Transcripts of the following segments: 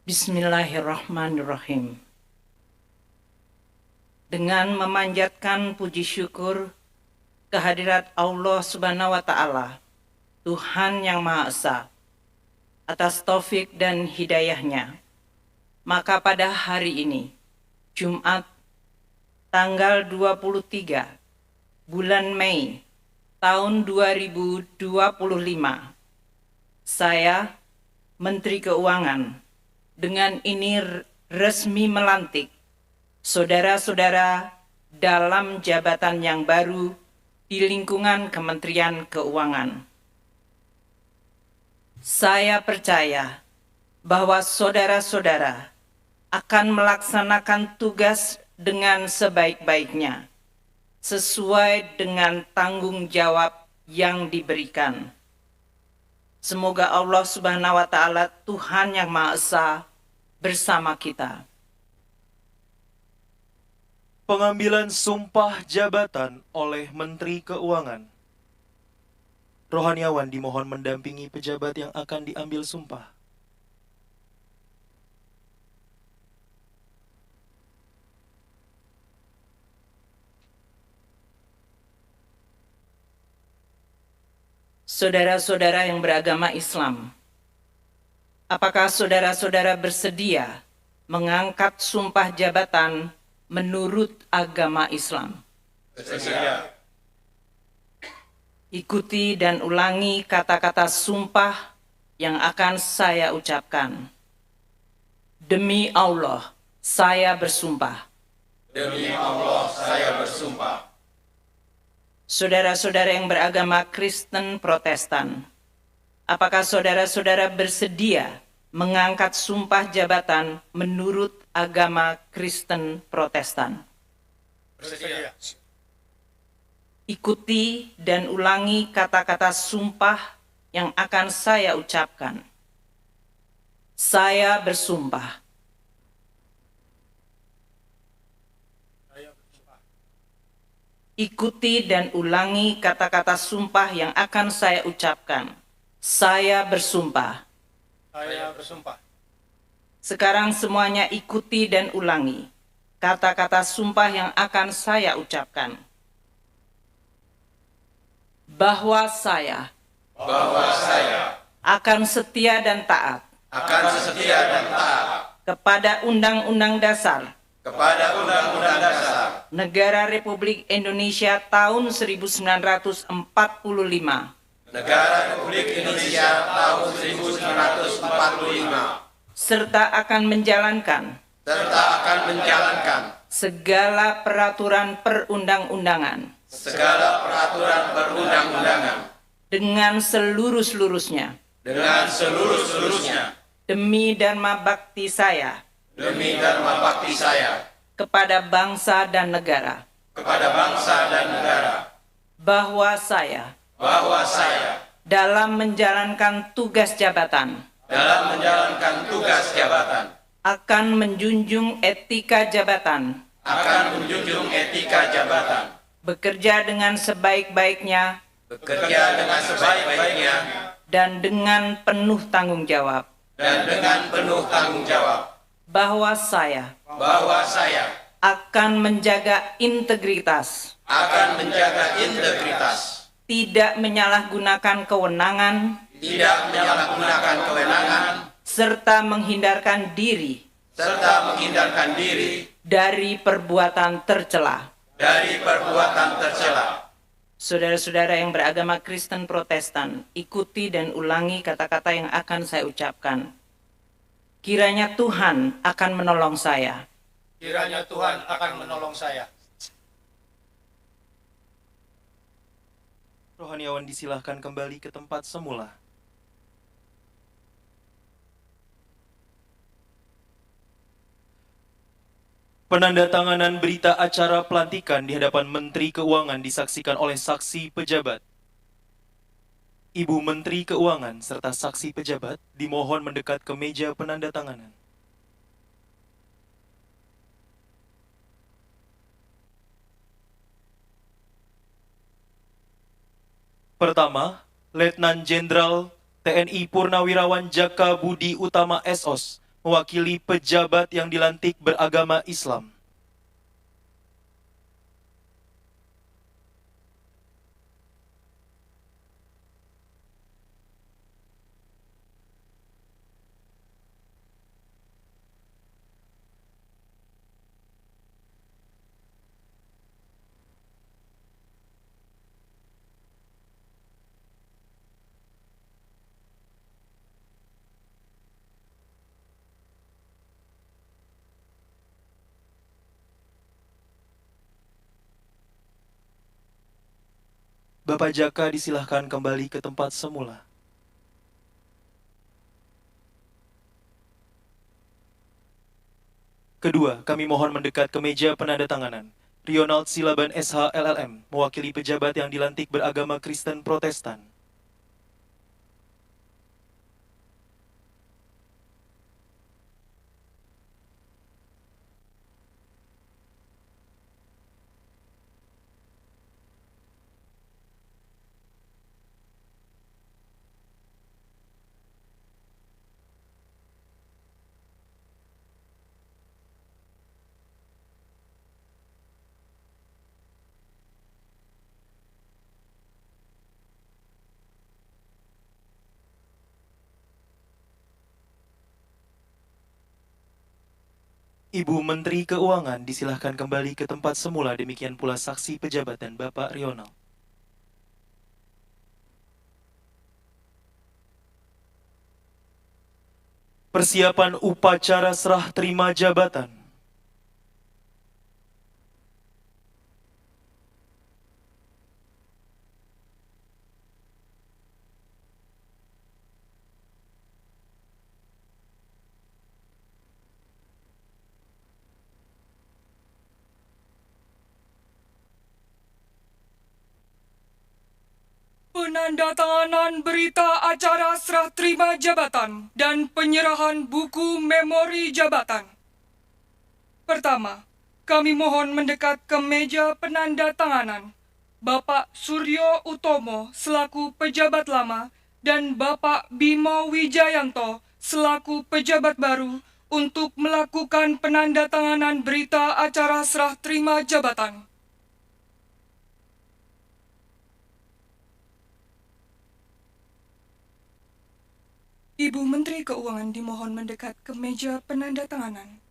Bismillahirrahmanirrahim. Dengan memanjatkan puji syukur kehadirat Allah Subhanahu wa Ta'ala, Tuhan yang Maha Esa, atas taufik dan hidayahnya, maka pada hari ini, Jumat tanggal 23 bulan Mei tahun 2025, saya, Menteri Keuangan, dengan ini resmi melantik saudara-saudara dalam jabatan yang baru di lingkungan Kementerian Keuangan. Saya percaya bahwa saudara-saudara akan melaksanakan tugas dengan sebaik-baiknya, sesuai dengan tanggung jawab yang diberikan. Semoga Allah Subhanahu wa Ta'ala, Tuhan yang Maha Esa, bersama kita. Pengambilan sumpah jabatan oleh Menteri Keuangan. Rohaniawan dimohon mendampingi pejabat yang akan diambil sumpah. Saudara-saudara yang beragama Islam, apakah saudara-saudara bersedia mengangkat sumpah jabatan menurut agama Islam? Bersedia. Ikuti dan ulangi kata-kata sumpah yang akan saya ucapkan. Demi Allah, saya bersumpah. Demi Allah, saya bersumpah. Saudara-saudara yang beragama Kristen Protestan, apakah saudara-saudara bersedia mengangkat sumpah jabatan menurut agama Kristen Protestan? Bersedia. Ikuti dan ulangi kata-kata sumpah yang akan saya ucapkan. Saya bersumpah. Ikuti dan ulangi kata-kata sumpah yang akan saya ucapkan. Saya bersumpah. Saya bersumpah. Sekarang semuanya ikuti dan ulangi kata-kata sumpah yang akan saya ucapkan. Bahwa saya akan setia dan taat kepada Undang-Undang Dasar Negara Republik Indonesia tahun 1945 Negara Republik Indonesia tahun 1945 serta akan menjalankan segala peraturan perundang-undangan dengan seluruh-seluruhnya demi dharma bakti saya kepada bangsa dan negara, bahwa saya dalam menjalankan tugas jabatan akan menjunjung etika jabatan, bekerja dengan sebaik-baiknya dan dengan penuh tanggung jawab, bahwa saya akan menjaga integritas, tidak menyalahgunakan kewenangan, serta menghindarkan diri dari perbuatan tercela. Saudara-saudara yang beragama Kristen Protestan, ikuti dan ulangi kata-kata yang akan saya ucapkan. Kiranya Tuhan akan menolong saya. Rohaniawan disilahkan kembali ke tempat semula. Penandatanganan berita acara pelantikan di hadapan Menteri Keuangan disaksikan oleh saksi pejabat. Ibu Menteri Keuangan serta saksi pejabat dimohon mendekat ke meja penandatanganan. Pertama, Letnan Jenderal TNI Purnawirawan Jaka Budi Utama SOS mewakili pejabat yang dilantik beragama Islam. Bapak Jaka disilahkan kembali ke tempat semula. Kedua, kami mohon mendekat ke meja penandatanganan. Ronald Silaban SH LLM, mewakili pejabat yang dilantik beragama Kristen Protestan. Ibu Menteri Keuangan disilahkan kembali ke tempat semula, demikian pula saksi pejabat dan Bapak Ronald. Persiapan upacara serah terima jabatan. Penandatanganan berita acara serah terima jabatan dan penyerahan buku memori jabatan. Pertama, kami mohon mendekat ke meja penandatanganan. Bapak Suryo Utomo selaku pejabat lama dan Bapak Bimo Wijayanto selaku pejabat baru untuk melakukan penandatanganan berita acara serah terima jabatan. Ibu Menteri Keuangan dimohon mendekat ke meja penandatanganan.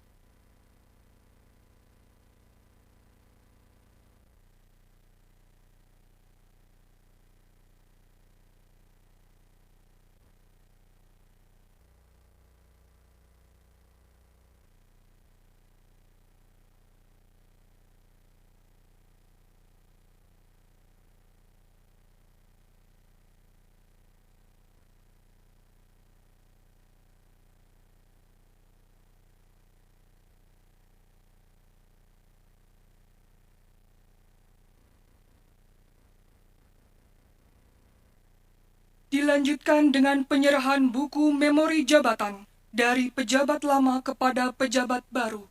Dilanjutkan dengan penyerahan buku memori jabatan dari pejabat lama kepada pejabat baru.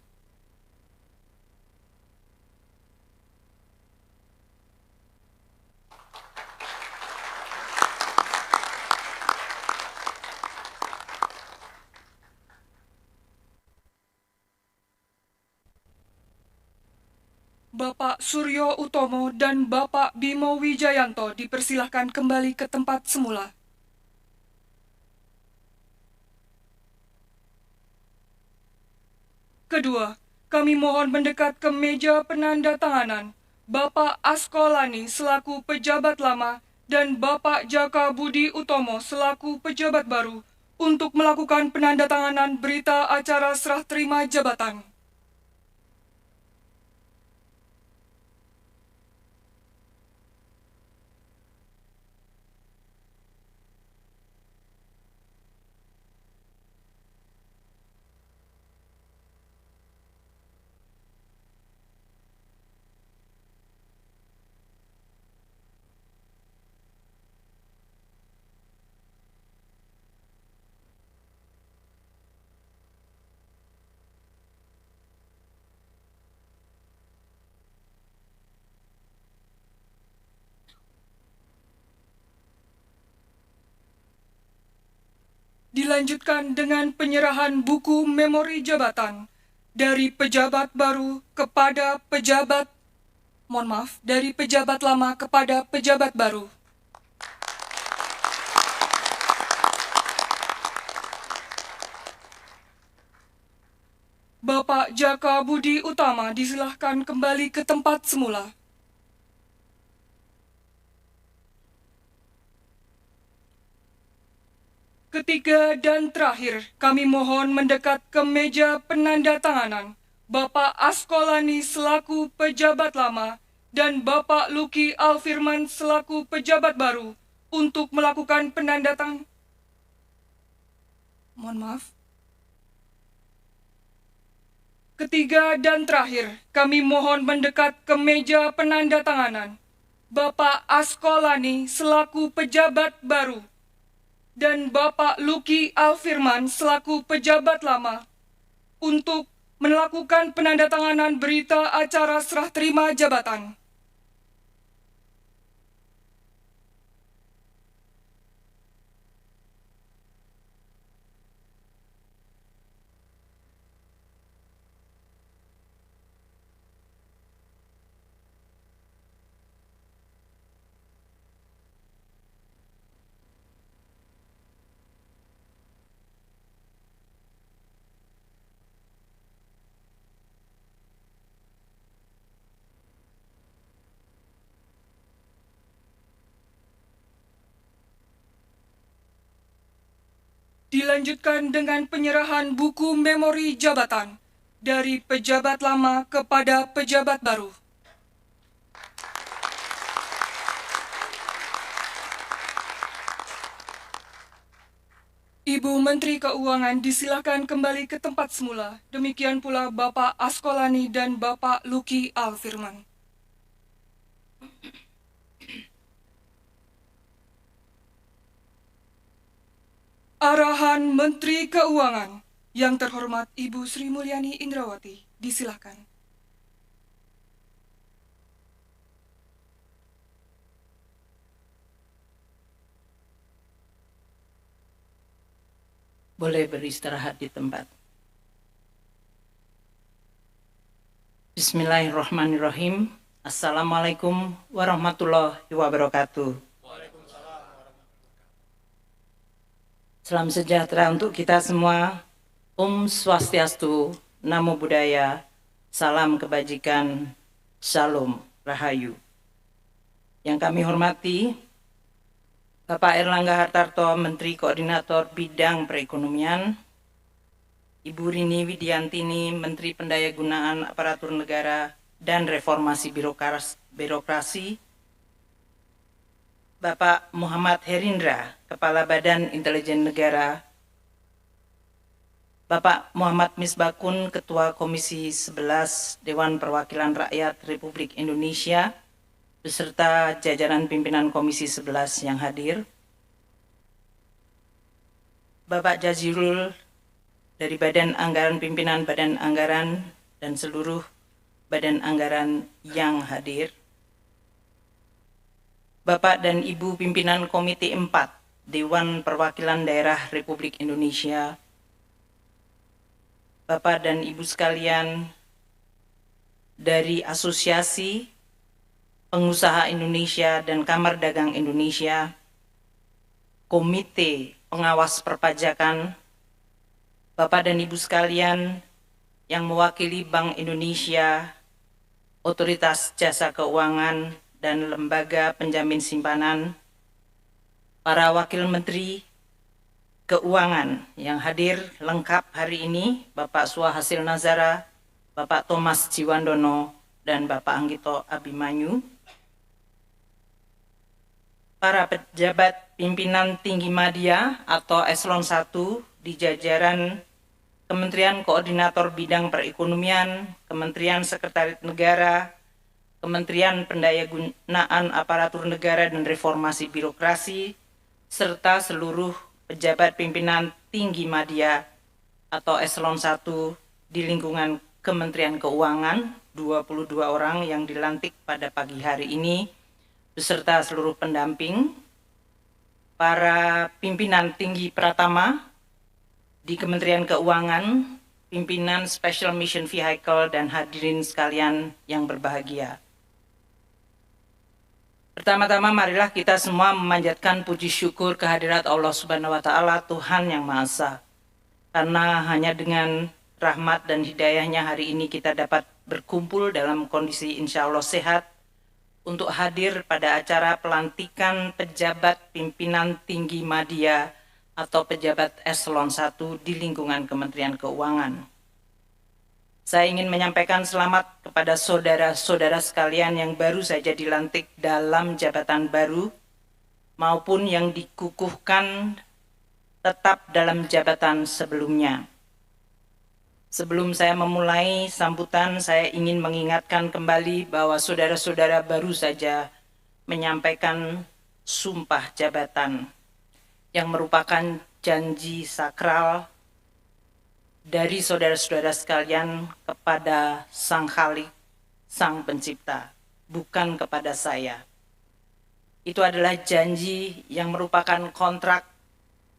Bapak Suryo Utomo dan Bapak Bimo Wijayanto dipersilahkan kembali ke tempat semula. Kedua, kami mohon mendekat ke meja penandatanganan. Bapak Askolani selaku pejabat lama dan Bapak Jaka Budi Utomo selaku pejabat baru untuk melakukan penandatanganan berita acara serah terima jabatan. Dilanjutkan dengan penyerahan buku memori jabatan dari pejabat baru kepada pejabat, dari pejabat lama kepada pejabat baru. Bapak Jaka Budi Utama disilahkan kembali ke tempat semula. Ketiga dan terakhir, kami mohon mendekat ke meja penandatanganan Bapak Askolani selaku pejabat lama dan Bapak Luki Alfirman selaku pejabat baru untuk melakukan penandatanganan. Ketiga dan terakhir, kami mohon mendekat ke meja penandatanganan Bapak Askolani selaku pejabat baru dan Bapak Luki Alfirman selaku pejabat lama untuk melakukan penandatanganan berita acara serah terima jabatan. Dilanjutkan dengan penyerahan buku memori jabatan dari pejabat lama kepada pejabat baru. Ibu Menteri Keuangan disilakan kembali ke tempat semula. Demikian pula Bapak Askolani dan Bapak Luki Alfirman. Arahan Menteri Keuangan yang terhormat Ibu Sri Mulyani Indrawati, disilakan. Boleh beristirahat di tempat. Bismillahirrahmanirrahim. Assalamualaikum warahmatullahi wabarakatuh. Salam sejahtera untuk kita semua. Om Swastiastu, Namo Buddhaya, salam kebajikan, Shalom Rahayu. Yang kami hormati, Bapak Erlangga Hartarto, Menteri Koordinator Bidang Perekonomian, Ibu Rini Widiantini, Menteri Pendayagunaan Aparatur Negara dan Reformasi Birokrasi, Bapak Muhammad Herindra, Kepala Badan Intelijen Negara, Bapak Muhammad Misbakun, Ketua Komisi 11 Dewan Perwakilan Rakyat Republik Indonesia, beserta jajaran pimpinan Komisi 11 yang hadir, Bapak Jazirul dari Badan Anggaran Pimpinan Badan Anggaran dan seluruh Badan Anggaran yang hadir, Bapak dan Ibu pimpinan Komite 4 Dewan Perwakilan Daerah Republik Indonesia, Bapak dan Ibu sekalian dari Asosiasi Pengusaha Indonesia dan Kamar Dagang Indonesia, Komite Pengawas Perpajakan, Bapak dan Ibu sekalian yang mewakili Bank Indonesia, Otoritas Jasa Keuangan, dan Lembaga Penjamin Simpanan, para Wakil Menteri Keuangan yang hadir lengkap hari ini, Bapak Suhasil Nazara, Bapak Thomas Jiwandono, dan Bapak Anggito Abimanyu, para pejabat pimpinan tinggi media atau eselon 1 di jajaran Kementerian Koordinator Bidang Perekonomian, Kementerian Sekretariat Negara, Kementerian Pendayagunaan Aparatur Negara dan Reformasi Birokrasi, serta seluruh pejabat pimpinan tinggi media atau eselon 1 di lingkungan Kementerian Keuangan, 22 orang yang dilantik pada pagi hari ini, beserta seluruh pendamping, para pimpinan tinggi Pratama, di Kementerian Keuangan, pimpinan Special Mission Vehicle, dan hadirin sekalian yang berbahagia. Pertama-tama marilah kita semua memanjatkan puji syukur kehadirat Allah Subhanahu wa Ta'ala, Tuhan yang Maha Esa. Karena hanya dengan rahmat dan hidayahnya hari ini kita dapat berkumpul dalam kondisi insya Allah sehat untuk hadir pada acara pelantikan pejabat pimpinan tinggi media atau pejabat eselon 1 di lingkungan Kementerian Keuangan. Saya ingin menyampaikan selamat kepada saudara-saudara sekalian yang baru saja dilantik dalam jabatan baru maupun yang dikukuhkan tetap dalam jabatan sebelumnya. Sebelum saya memulai sambutan, saya ingin mengingatkan kembali bahwa saudara-saudara baru saja menyampaikan sumpah jabatan yang merupakan janji sakral dari saudara-saudara sekalian kepada Sang Khalik, Sang Pencipta, bukan kepada saya. Itu adalah janji yang merupakan kontrak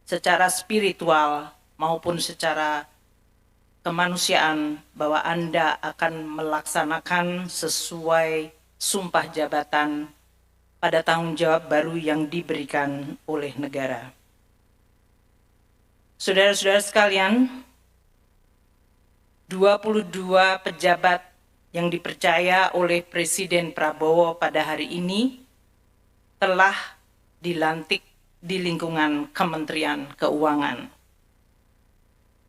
secara spiritual maupun secara kemanusiaan bahwa Anda akan melaksanakan sesuai sumpah jabatan pada tanggung jawab baru yang diberikan oleh negara. Saudara-saudara sekalian, 22 pejabat yang dipercaya oleh Presiden Prabowo pada hari ini telah dilantik di lingkungan Kementerian Keuangan.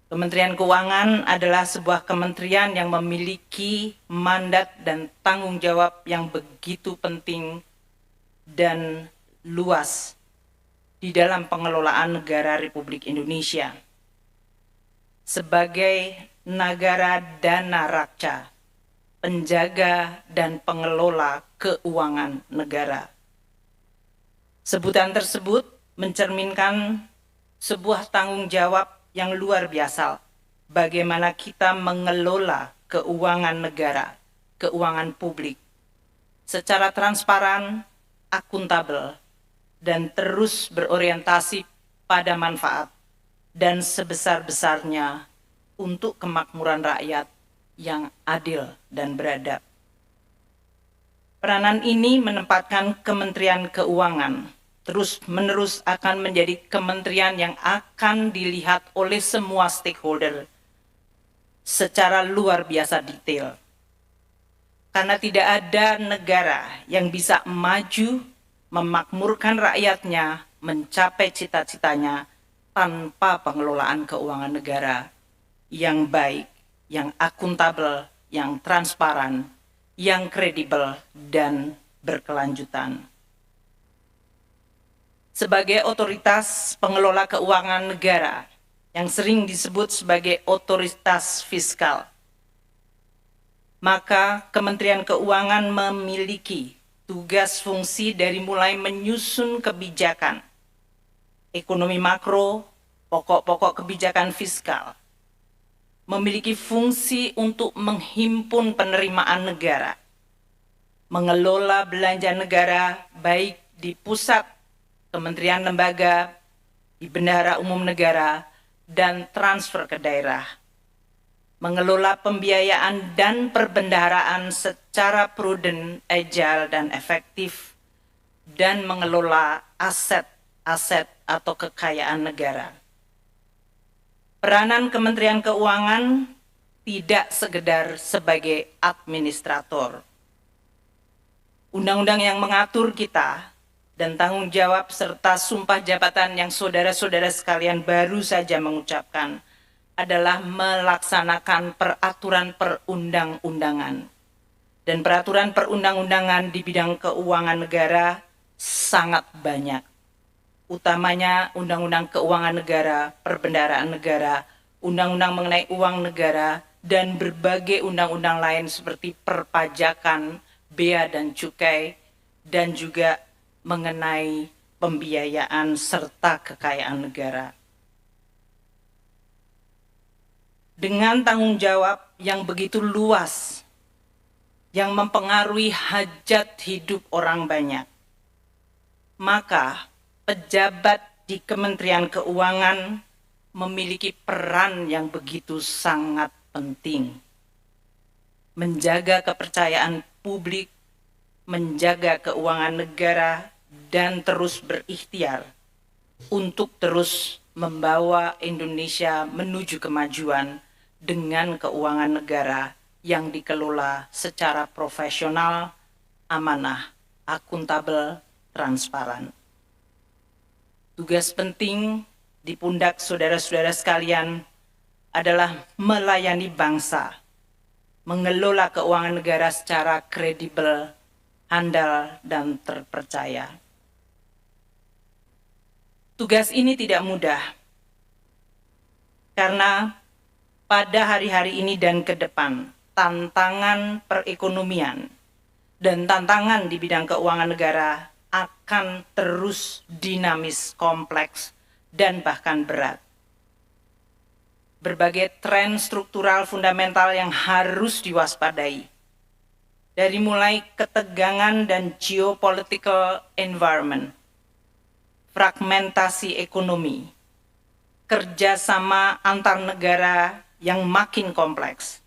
Kementerian Keuangan adalah sebuah kementerian yang memiliki mandat dan tanggung jawab yang begitu penting dan luas di dalam pengelolaan negara Republik Indonesia. Sebagai negara dana raksa, penjaga dan pengelola keuangan negara. Sebutan tersebut mencerminkan sebuah tanggung jawab yang luar biasa bagaimana kita mengelola keuangan negara, keuangan publik secara transparan, akuntabel, dan terus berorientasi pada manfaat dan sebesar-besarnya untuk kemakmuran rakyat yang adil dan beradab. Peranan ini menempatkan Kementerian Keuangan terus-menerus akan menjadi kementerian yang akan dilihat oleh semua stakeholder secara luar biasa detail. Karena tidak ada negara yang bisa maju, memakmurkan rakyatnya, mencapai cita-citanya tanpa pengelolaan keuangan negara yang baik, yang akuntabel, yang transparan, yang kredibel, dan berkelanjutan. Sebagai otoritas pengelola keuangan negara yang sering disebut sebagai otoritas fiskal, maka Kementerian Keuangan memiliki tugas fungsi dari mulai menyusun kebijakan ekonomi makro, pokok-pokok kebijakan fiskal, memiliki fungsi untuk menghimpun penerimaan negara, mengelola belanja negara baik di pusat, kementerian lembaga, di bendahara umum negara, dan transfer ke daerah. Mengelola pembiayaan dan perbendaharaan secara prudent, agile, dan efektif, dan mengelola aset-aset atau kekayaan negara. Peranan Kementerian Keuangan tidak sekedar sebagai administrator. Undang-undang yang mengatur kita dan tanggung jawab serta sumpah jabatan yang saudara-saudara sekalian baru saja mengucapkan adalah melaksanakan peraturan perundang-undangan. Dan peraturan perundang-undangan di bidang keuangan negara sangat banyak. Utamanya Undang-Undang Keuangan Negara, Perbendaharaan Negara, Undang-Undang mengenai uang negara, dan berbagai undang-undang lain seperti perpajakan, bea dan cukai, dan juga mengenai pembiayaan serta kekayaan negara. Dengan tanggung jawab yang begitu luas, yang mempengaruhi hajat hidup orang banyak, maka pejabat di Kementerian Keuangan memiliki peran yang begitu sangat penting. Menjaga kepercayaan publik, menjaga keuangan negara, dan terus berikhtiar untuk terus membawa Indonesia menuju kemajuan dengan keuangan negara yang dikelola secara profesional, amanah, akuntabel, transparan. Tugas penting di pundak saudara-saudara sekalian adalah melayani bangsa, mengelola keuangan negara secara kredibel, handal, dan terpercaya. Tugas ini tidak mudah, karena pada hari-hari ini dan ke depan, tantangan perekonomian dan tantangan di bidang keuangan negara akan terus dinamis, kompleks, dan bahkan berat. Berbagai tren struktural fundamental yang harus diwaspadai, dari mulai ketegangan dan geopolitical environment, fragmentasi ekonomi, kerjasama antar negara yang makin kompleks,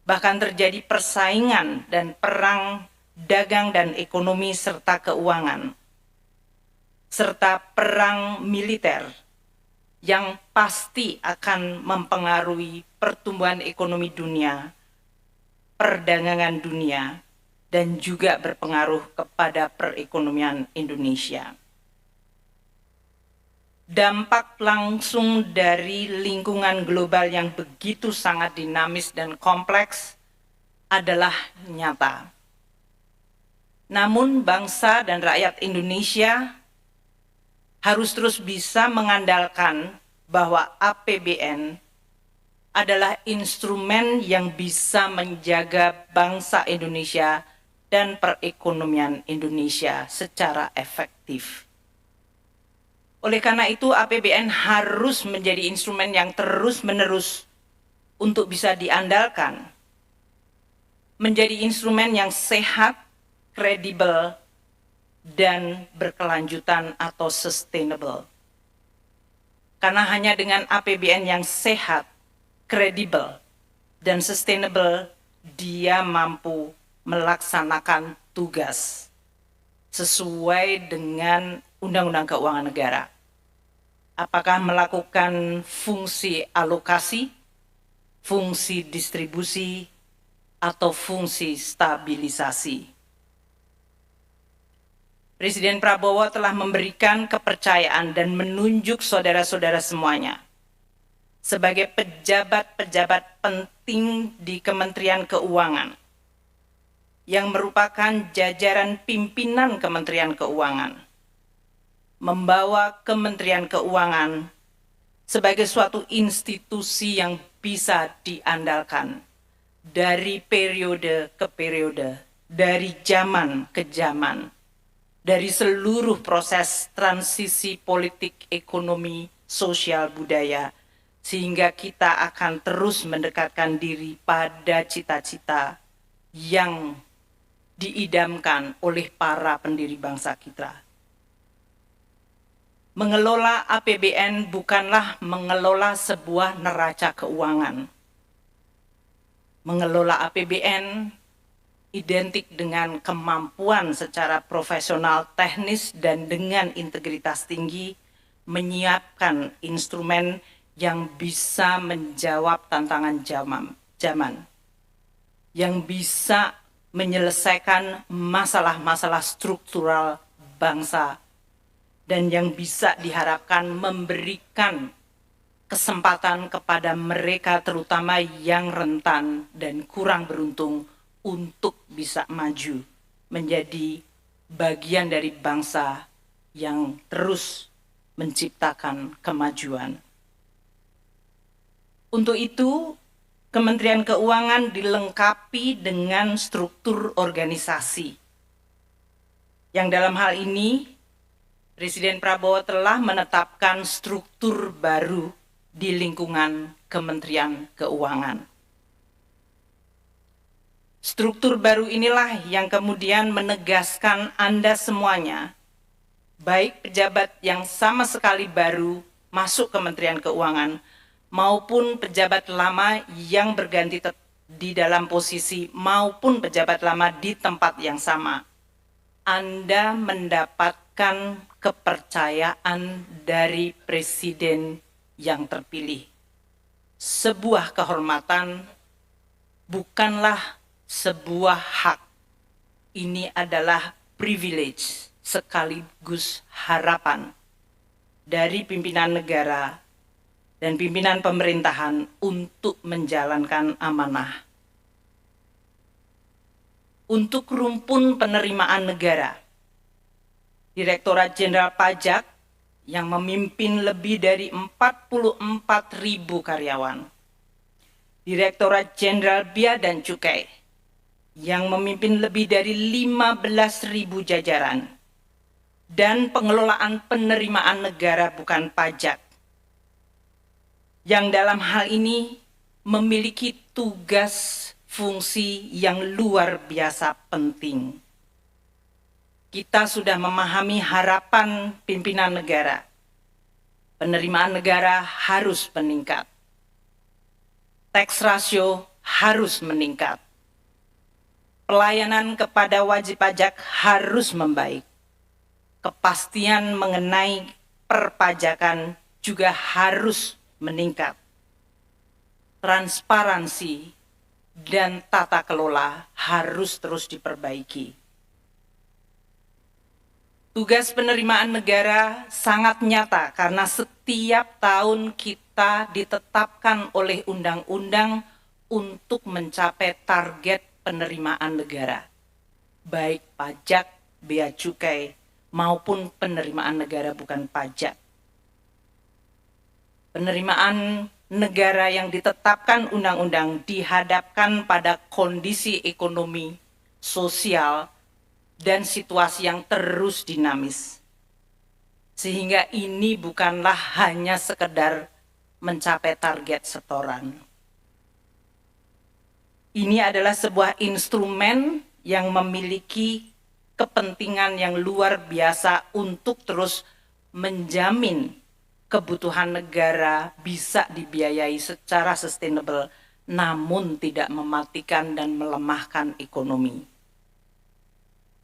bahkan terjadi persaingan dan perang dagang dan ekonomi serta keuangan, serta perang militer yang pasti akan mempengaruhi pertumbuhan ekonomi dunia, perdagangan dunia, dan juga berpengaruh kepada perekonomian Indonesia. Dampak langsung dari lingkungan global yang begitu sangat dinamis dan kompleks adalah nyata. Namun bangsa dan rakyat Indonesia harus terus bisa mengandalkan bahwa APBN adalah instrumen yang bisa menjaga bangsa Indonesia dan perekonomian Indonesia secara efektif. Oleh karena itu, APBN harus menjadi instrumen yang terus-menerus untuk bisa diandalkan, menjadi instrumen yang sehat, kredibel, dan berkelanjutan atau sustainable. Karena hanya dengan APBN yang sehat, kredibel, dan sustainable, dia mampu melaksanakan tugas sesuai dengan Undang-Undang Keuangan Negara. Apakah melakukan fungsi alokasi, fungsi distribusi, atau fungsi stabilisasi. Presiden Prabowo telah memberikan kepercayaan dan menunjuk saudara-saudara semuanya sebagai pejabat-pejabat penting di Kementerian Keuangan yang merupakan jajaran pimpinan Kementerian Keuangan, membawa Kementerian Keuangan sebagai suatu institusi yang bisa diandalkan dari periode ke periode, dari zaman ke zaman, dari seluruh proses transisi politik, ekonomi, sosial, budaya, sehingga kita akan terus mendekatkan diri pada cita-cita yang diidamkan oleh para pendiri bangsa kita. Mengelola APBN bukanlah mengelola sebuah neraca keuangan. Mengelola APBN identik dengan kemampuan secara profesional, teknis, dan dengan integritas tinggi menyiapkan instrumen yang bisa menjawab tantangan zaman, yang bisa menyelesaikan masalah-masalah struktural bangsa, dan yang bisa diharapkan memberikan kesempatan kepada mereka terutama yang rentan dan kurang beruntung untuk bisa maju menjadi bagian dari bangsa yang terus menciptakan kemajuan. Untuk itu, Kementerian Keuangan dilengkapi dengan struktur organisasi yang dalam hal ini Presiden Prabowo telah menetapkan struktur baru di lingkungan Kementerian Keuangan. Struktur baru inilah yang kemudian menegaskan Anda semuanya, baik pejabat yang sama sekali baru masuk Kementerian Keuangan maupun pejabat lama yang berganti di dalam posisi maupun pejabat lama di tempat yang sama, Anda mendapatkan kepercayaan dari Presiden yang terpilih. Sebuah kehormatan bukanlah sebuah hak. Ini adalah privilege sekaligus harapan dari pimpinan negara dan pimpinan pemerintahan untuk menjalankan amanah. Untuk rumpun penerimaan negara, Direktorat Jenderal Pajak yang memimpin lebih dari 44.000 karyawan, Direktorat Jenderal Bea dan Cukai yang memimpin lebih dari 15.000 jajaran, dan pengelolaan penerimaan negara bukan pajak, yang dalam hal ini memiliki tugas fungsi yang luar biasa penting. Kita sudah memahami harapan pimpinan negara. Penerimaan negara harus meningkat. Tax ratio harus meningkat. Pelayanan kepada wajib pajak harus membaik. Kepastian mengenai perpajakan juga harus meningkat. Transparansi dan tata kelola harus terus diperbaiki. Tugas penerimaan negara sangat nyata karena setiap tahun kita ditetapkan oleh undang-undang untuk mencapai target penerimaan negara, baik pajak, bea cukai, maupun penerimaan negara bukan pajak. Penerimaan negara yang ditetapkan undang-undang dihadapkan pada kondisi ekonomi, sosial, dan situasi yang terus dinamis. Sehingga ini bukanlah hanya sekedar mencapai target setoran. Ini adalah sebuah instrumen yang memiliki kepentingan yang luar biasa untuk terus menjamin kebutuhan negara bisa dibiayai secara sustainable, namun tidak mematikan dan melemahkan ekonomi.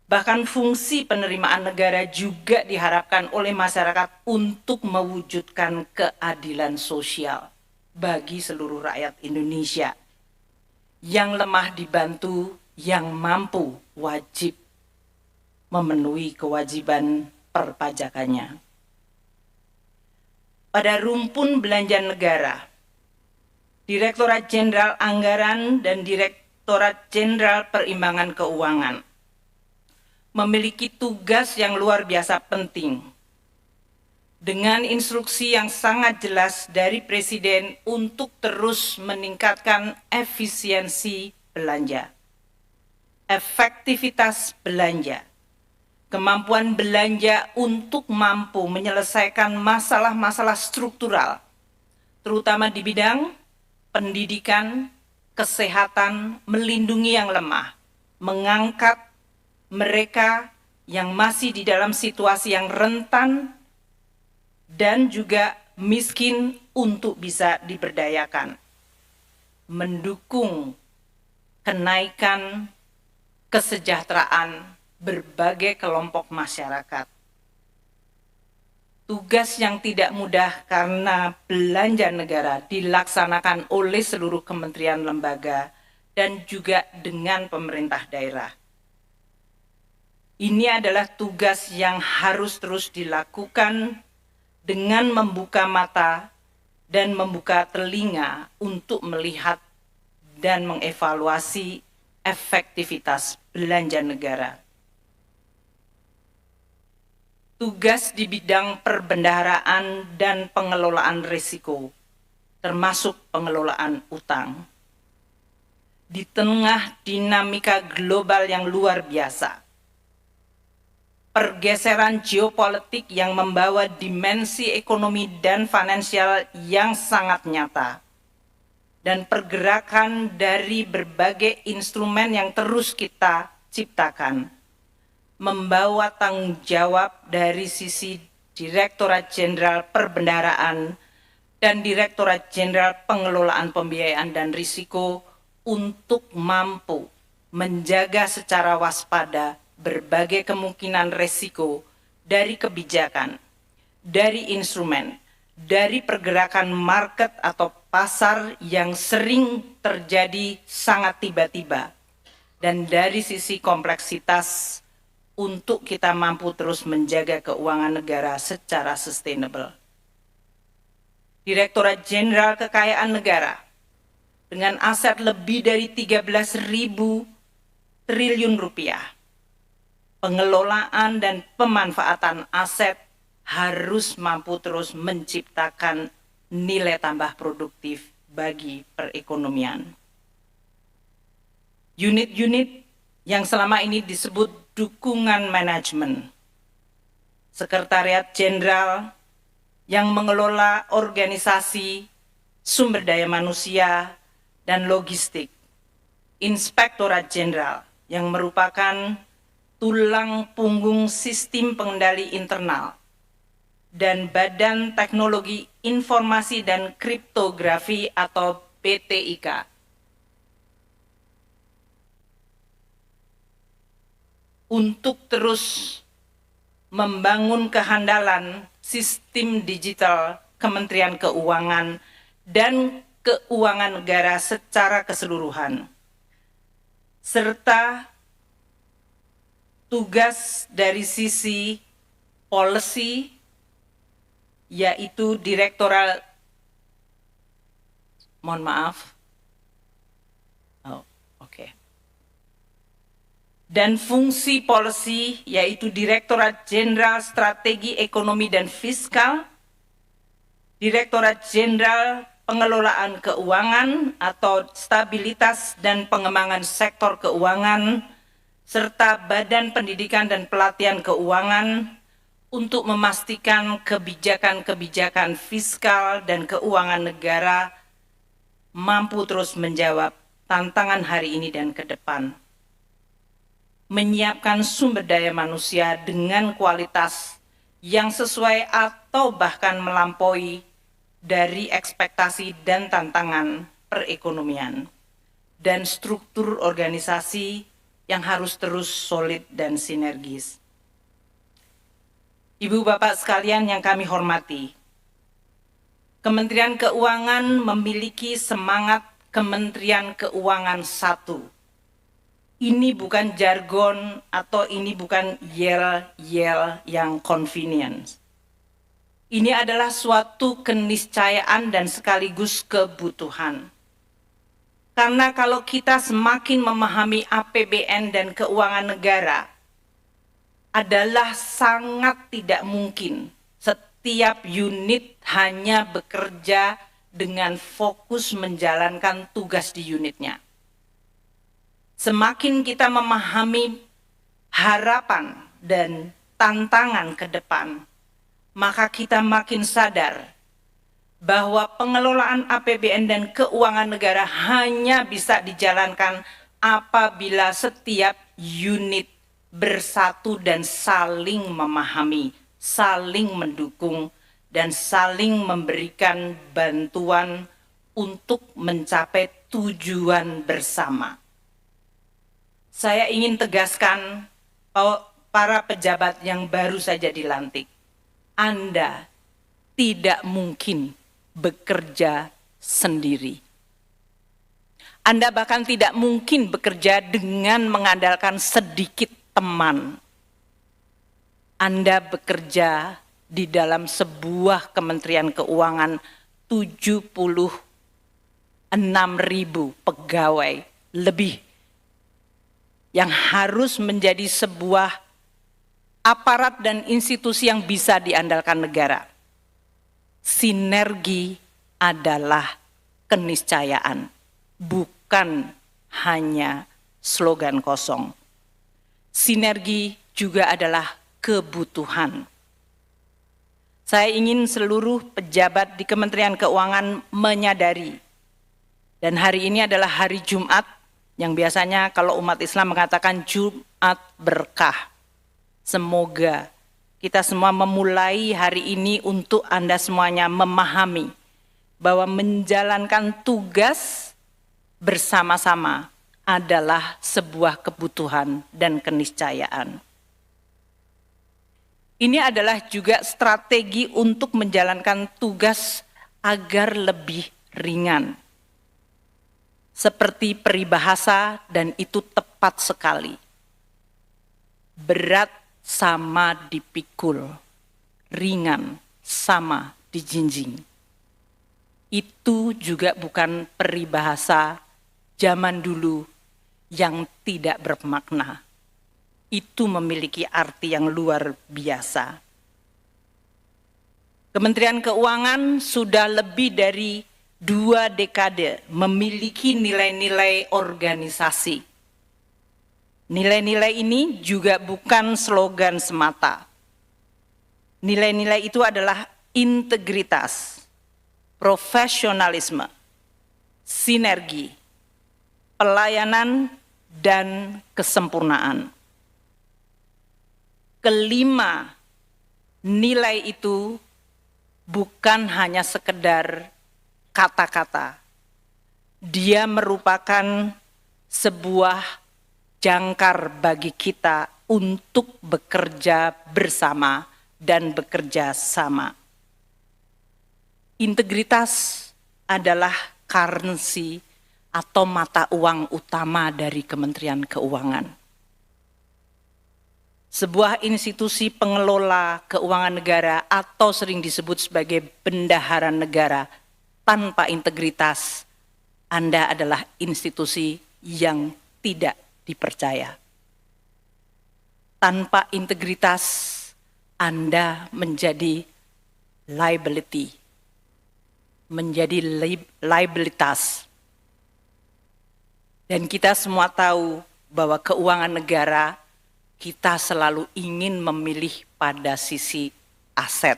Bahkan fungsi penerimaan negara juga diharapkan oleh masyarakat untuk mewujudkan keadilan sosial bagi seluruh rakyat Indonesia. Yang lemah dibantu, yang mampu wajib memenuhi kewajiban perpajakannya. Pada rumpun belanja negara, Direktorat Jenderal Anggaran dan Direktorat Jenderal Perimbangan Keuangan memiliki tugas yang luar biasa penting dengan instruksi yang sangat jelas dari Presiden untuk terus meningkatkan efisiensi belanja, efektivitas belanja, kemampuan belanja untuk mampu menyelesaikan masalah-masalah struktural, terutama di bidang pendidikan, kesehatan, melindungi yang lemah, mengangkat mereka yang masih di dalam situasi yang rentan dan juga miskin untuk bisa diberdayakan, mendukung kenaikan kesejahteraan berbagai kelompok masyarakat. Tugas yang tidak mudah karena belanja negara dilaksanakan oleh seluruh kementerian lembaga dan juga dengan pemerintah daerah. Ini adalah tugas yang harus terus dilakukan dengan membuka mata dan membuka telinga untuk melihat dan mengevaluasi efektivitas belanja negara. Tugas di bidang perbendaharaan dan pengelolaan risiko, termasuk pengelolaan utang. Di tengah dinamika global yang luar biasa, pergeseran geopolitik yang membawa dimensi ekonomi dan finansial yang sangat nyata, dan pergerakan dari berbagai instrumen yang terus kita ciptakan, membawa tanggung jawab dari sisi Direktorat Jenderal Perbendaharaan, dan Direktorat Jenderal Pengelolaan Pembiayaan dan Risiko untuk mampu menjaga secara waspada berbagai kemungkinan risiko dari kebijakan, dari instrumen, dari pergerakan market atau pasar yang sering terjadi sangat tiba-tiba, dan dari sisi kompleksitas untuk kita mampu terus menjaga keuangan negara secara sustainable. Direktorat Jenderal Kekayaan Negara dengan aset lebih dari 13.000 triliun rupiah. Pengelolaan dan pemanfaatan aset harus mampu terus menciptakan nilai tambah produktif bagi perekonomian. Unit-unit yang selama ini disebut dukungan manajemen, Sekretariat Jenderal yang mengelola organisasi, sumber daya manusia, dan logistik, Inspektorat Jenderal yang merupakan tulang punggung sistem pengendali internal, dan Badan Teknologi Informasi dan Kriptografi atau BTIK. Untuk terus membangun kehandalan sistem digital Kementerian Keuangan dan keuangan negara secara keseluruhan, serta tugas dari sisi policy, yaitu direktoral, dan fungsi policy, yaitu Direktorat Jenderal Strategi Ekonomi dan Fiskal, Direktorat Jenderal Pengelolaan Keuangan atau Stabilitas dan Pengembangan Sektor Keuangan, serta Badan Pendidikan dan Pelatihan Keuangan untuk memastikan kebijakan-kebijakan fiskal dan keuangan negara mampu terus menjawab tantangan hari ini dan ke depan. Menyiapkan sumber daya manusia dengan kualitas yang sesuai atau bahkan melampaui dari ekspektasi dan tantangan perekonomian, dan struktur organisasi yang harus terus solid dan sinergis. Ibu bapak sekalian yang kami hormati, Kementerian Keuangan memiliki semangat Kementerian Keuangan 1. Ini bukan jargon atau ini bukan yel-yel yang convenience. Ini adalah suatu keniscayaan dan sekaligus kebutuhan. Karena kalau kita semakin memahami APBN dan keuangan negara, adalah sangat tidak mungkin setiap unit hanya bekerja dengan fokus menjalankan tugas di unitnya. Semakin kita memahami harapan dan tantangan ke depan, maka kita makin sadar bahwa pengelolaan APBN dan keuangan negara hanya bisa dijalankan apabila setiap unit bersatu dan saling memahami, saling mendukung, dan saling memberikan bantuan untuk mencapai tujuan bersama. Saya ingin tegaskan para pejabat yang baru saja dilantik, Anda tidak mungkin bekerja sendiri. Anda bahkan tidak mungkin bekerja dengan mengandalkan sedikit teman. Anda bekerja di dalam sebuah Kementerian Keuangan 76.000 pegawai lebih yang harus menjadi sebuah aparat dan institusi yang bisa diandalkan negara. Sinergi adalah keniscayaan, bukan hanya slogan kosong. Sinergi juga adalah kebutuhan. Saya ingin seluruh pejabat di Kementerian Keuangan menyadari, dan hari ini adalah hari Jumat, yang biasanya kalau umat Islam mengatakan Jumat berkah. Semoga kita semua memulai hari ini untuk Anda semuanya memahami bahwa menjalankan tugas bersama-sama adalah sebuah kebutuhan dan keniscayaan. Ini adalah juga strategi untuk menjalankan tugas agar lebih ringan. Seperti peribahasa, dan itu tepat sekali. Berat sama dipikul, ringan sama dijinjing. Itu juga bukan peribahasa zaman dulu yang tidak bermakna. Itu memiliki arti yang luar biasa. Kementerian Keuangan sudah lebih dari 2 dekade memiliki nilai-nilai organisasi. Nilai-nilai ini juga bukan slogan semata. Nilai-nilai itu adalah integritas, profesionalisme, sinergi, pelayanan, dan kesempurnaan. Kelima nilai itu bukan hanya sekedar kata-kata. Dia merupakan sebuah jangkar bagi kita untuk bekerja bersama dan bekerja sama. Integritas adalah currency atau mata uang utama dari Kementerian Keuangan. Sebuah institusi pengelola keuangan negara atau sering disebut sebagai bendahara negara, tanpa integritas, Anda adalah institusi yang tidak dipercaya. Tanpa integritas, Anda menjadi liability, menjadi liabilitas. Dan kita semua tahu bahwa keuangan negara kita selalu ingin memilih pada sisi aset,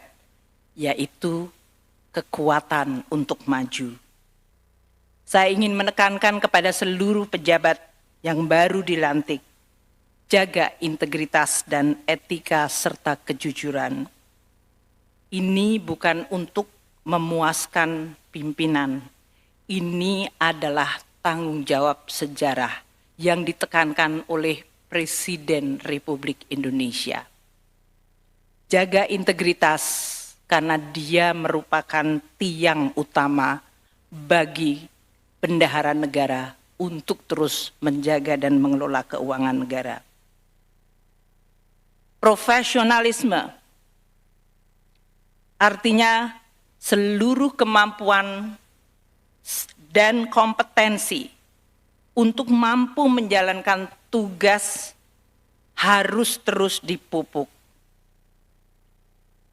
yaitu kekuatan untuk maju. Saya ingin menekankan kepada seluruh pejabat yang baru dilantik, jaga integritas dan etika serta kejujuran. Ini bukan untuk memuaskan pimpinan. Ini adalah tanggung jawab sejarah yang ditekankan oleh Presiden Republik Indonesia. Jaga integritas karena dia merupakan tiang utama bagi bendahara negara untuk terus menjaga dan mengelola keuangan negara. Profesionalisme artinya seluruh kemampuan dan kompetensi untuk mampu menjalankan tugas harus terus dipupuk.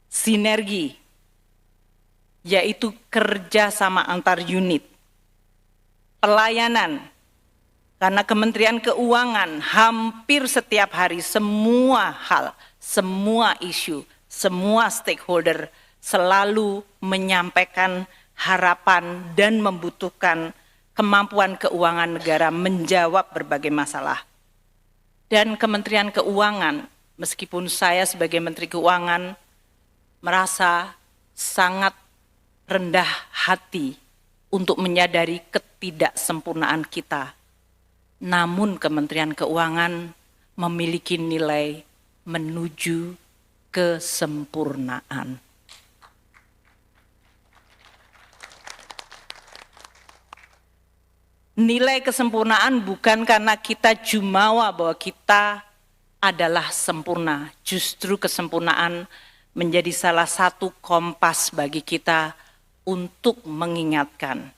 Sinergi, yaitu kerja sama antar unit. Pelayanan, karena Kementerian Keuangan hampir setiap hari semua hal, semua isu, semua stakeholder selalu menyampaikan harapan dan membutuhkan kemampuan keuangan negara menjawab berbagai masalah. Dan Kementerian Keuangan, meskipun saya sebagai Menteri Keuangan merasa sangat rendah hati untuk menyadari ketidaksempurnaan kita, namun Kementerian Keuangan memiliki nilai menuju kesempurnaan. Nilai kesempurnaan bukan karena kita jumawa bahwa kita adalah sempurna. Justru kesempurnaan menjadi salah satu kompas bagi kita untuk mengingatkan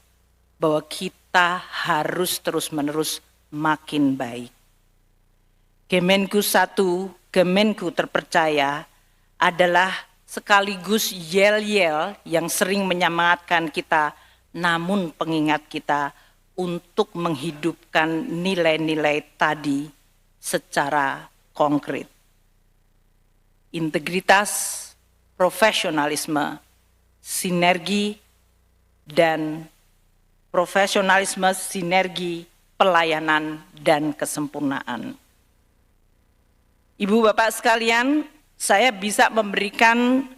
bahwa kita harus terus-menerus makin baik. Kemenku 1, Kemenku terpercaya adalah sekaligus yel-yel yang sering menyemangatkan kita, namun pengingat kita untuk menghidupkan nilai-nilai tadi secara konkret. Integritas, profesionalisme, sinergi, dan profesionalisme, sinergi, pelayanan, dan kesempurnaan. Ibu Bapak sekalian, saya bisa memberikan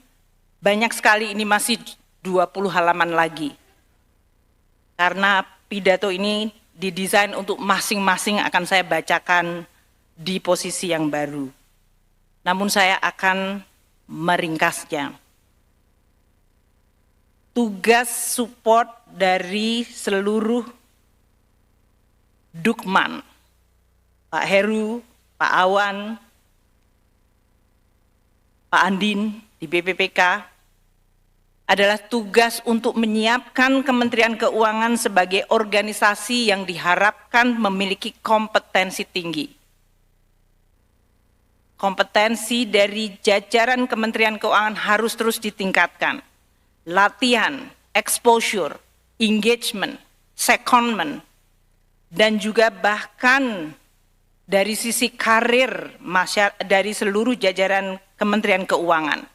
banyak sekali, ini masih 20 halaman lagi. Karena pidato ini didesain untuk masing-masing akan saya bacakan di posisi yang baru. Namun saya akan meringkasnya. Tugas support dari seluruh Dukman, Pak Heru, Pak Awan, Pak Andin di BPPK, adalah tugas untuk menyiapkan Kementerian Keuangan sebagai organisasi yang diharapkan memiliki kompetensi tinggi. Kompetensi dari jajaran Kementerian Keuangan harus terus ditingkatkan. Latihan, exposure, engagement, secondment, dan juga bahkan dari sisi karir dari seluruh jajaran Kementerian Keuangan.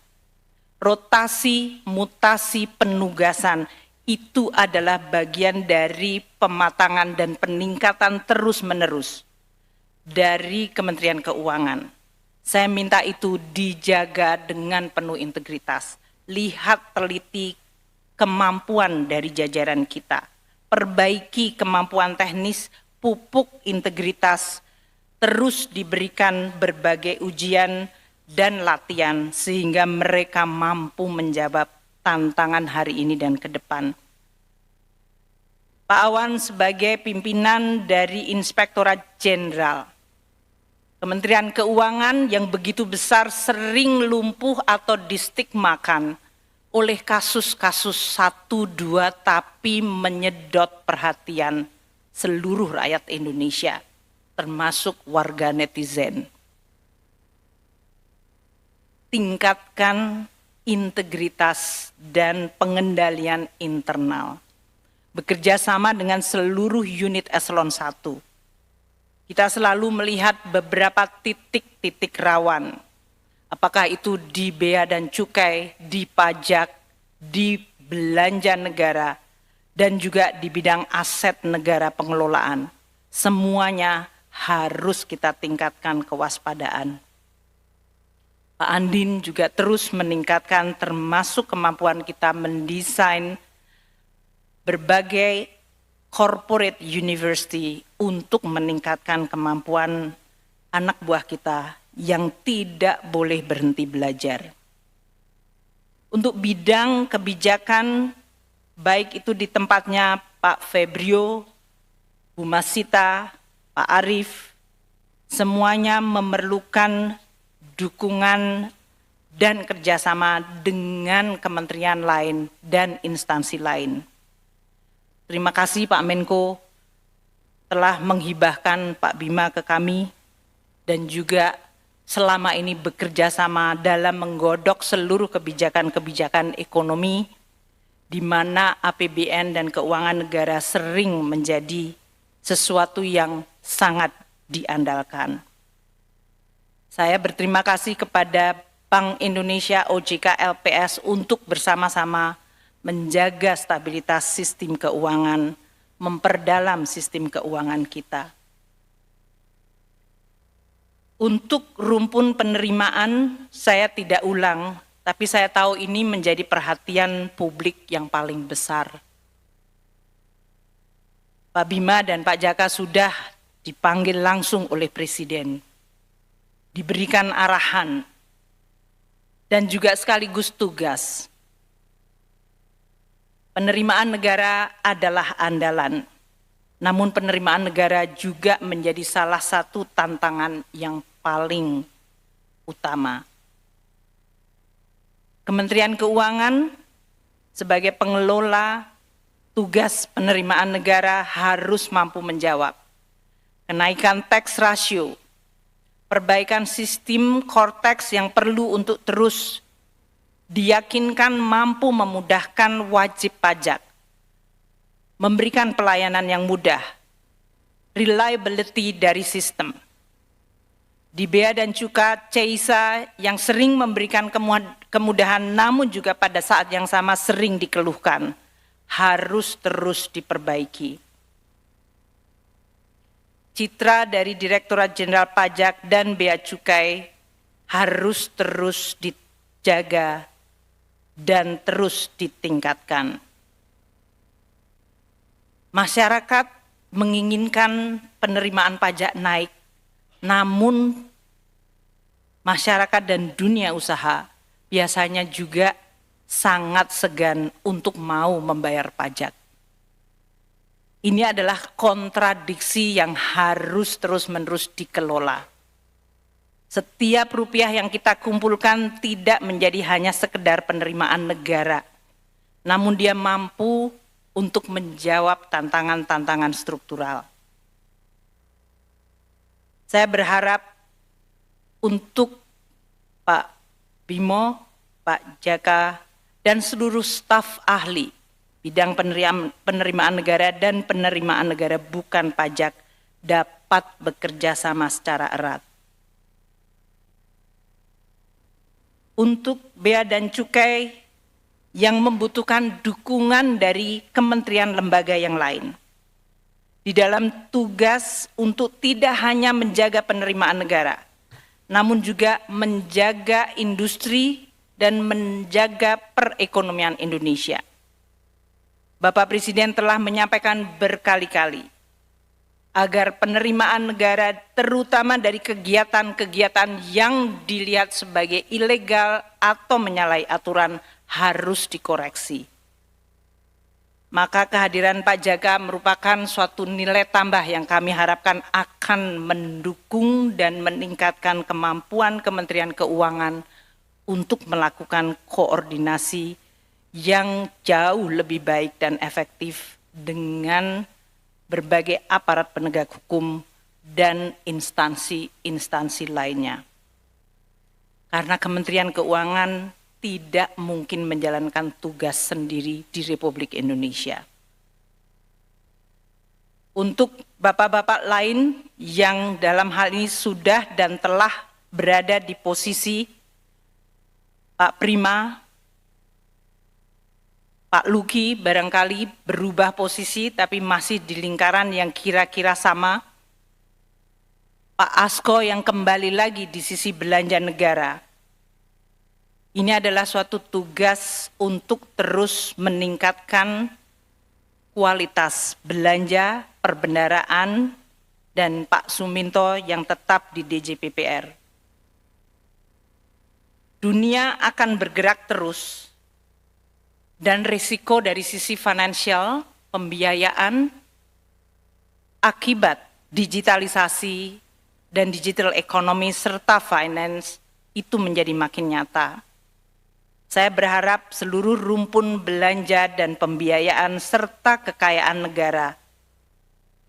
Rotasi, mutasi, penugasan itu adalah bagian dari pematangan dan peningkatan terus-menerus dari Kementerian Keuangan. Saya minta itu dijaga dengan penuh integritas. Lihat, teliti kemampuan dari jajaran kita. Perbaiki kemampuan teknis, pupuk integritas, terus diberikan berbagai ujian dan latihan sehingga mereka mampu menjawab tantangan hari ini dan ke depan. Pak Awan sebagai pimpinan dari Inspektorat Jenderal Kementerian Keuangan yang begitu besar sering lumpuh atau distigmakan oleh kasus-kasus 1-2 tapi menyedot perhatian seluruh rakyat Indonesia, termasuk warga netizen. Tingkatkan integritas dan pengendalian internal. Bekerja sama dengan seluruh unit eselon 1. Kita selalu melihat beberapa titik-titik rawan. Apakah itu di bea dan cukai, di pajak, di belanja negara, dan juga di bidang aset negara pengelolaan. Semuanya harus kita tingkatkan kewaspadaan. Pak Andin juga terus meningkatkan termasuk kemampuan kita mendesain berbagai corporate university untuk meningkatkan kemampuan anak buah kita yang tidak boleh berhenti belajar. Untuk bidang kebijakan, baik itu di tempatnya Pak Febrio, Bu Masita, Pak Arief, semuanya memerlukan dukungan dan kerjasama dengan kementerian lain dan instansi lain. Terima kasih Pak Menko telah menghibahkan Pak Bima ke kami dan juga selama ini bekerja sama dalam menggodok seluruh kebijakan-kebijakan ekonomi di mana APBN dan keuangan negara sering menjadi sesuatu yang sangat diandalkan. Saya berterima kasih kepada Bank Indonesia, OJK, LPS untuk bersama-sama menjaga stabilitas sistem keuangan, memperdalam sistem keuangan kita. Untuk rumpun penerimaan, saya tidak ulang, tapi saya tahu ini menjadi perhatian publik yang paling besar. Pak Bima dan Pak Jaka sudah dipanggil langsung oleh Presiden, diberikan arahan, dan juga sekaligus tugas. Penerimaan negara adalah andalan, namun penerimaan negara juga menjadi salah satu tantangan yang paling utama. Kementerian Keuangan sebagai pengelola tugas penerimaan negara harus mampu menjawab kenaikan tax ratio, perbaikan sistem core tax yang perlu untuk terus diyakinkan mampu memudahkan wajib pajak, memberikan pelayanan yang mudah, reliability dari sistem. Di bea dan cukai CISA yang sering memberikan kemudahan namun juga pada saat yang sama sering dikeluhkan, harus terus diperbaiki. Citra dari Direktorat Jenderal Pajak dan Bea Cukai harus terus dijaga dan terus ditingkatkan. Masyarakat menginginkan penerimaan pajak naik, namun masyarakat dan dunia usaha biasanya juga sangat segan untuk mau membayar pajak. Ini adalah kontradiksi yang harus terus-menerus dikelola. Setiap rupiah yang kita kumpulkan tidak menjadi hanya sekedar penerimaan negara, namun dia mampu untuk menjawab tantangan-tantangan struktural. Saya berharap untuk Pak Bimo, Pak Jaka, dan seluruh staf ahli bidang penerimaan negara dan penerimaan negara bukan pajak dapat bekerja sama secara erat. Untuk bea dan cukai yang membutuhkan dukungan dari kementerian lembaga yang lain. Di dalam tugas untuk tidak hanya menjaga penerimaan negara, namun juga menjaga industri dan menjaga perekonomian Indonesia. Bapak Presiden telah menyampaikan berkali-kali agar penerimaan negara terutama dari kegiatan-kegiatan yang dilihat sebagai ilegal atau menyalahi aturan harus dikoreksi. Maka kehadiran Pak Jaka merupakan suatu nilai tambah yang kami harapkan akan mendukung dan meningkatkan kemampuan Kementerian Keuangan untuk melakukan koordinasi yang jauh lebih baik dan efektif dengan berbagai aparat penegak hukum dan instansi-instansi lainnya. Karena Kementerian Keuangan tidak mungkin menjalankan tugas sendiri di Republik Indonesia. Untuk bapak-bapak lain yang dalam hal ini sudah dan telah berada di posisi Pak Prima, Pak Luki barangkali berubah posisi tapi masih di lingkaran yang kira-kira sama. Pak Asko yang kembali lagi di sisi belanja negara. Ini adalah suatu tugas untuk terus meningkatkan kualitas belanja, perbendaraan, dan Pak Suminto yang tetap di DJPPR. Dunia akan bergerak terus. Dan risiko dari sisi finansial, pembiayaan, akibat digitalisasi dan digital economy serta finance itu menjadi makin nyata. Saya berharap seluruh rumpun belanja dan pembiayaan serta kekayaan negara,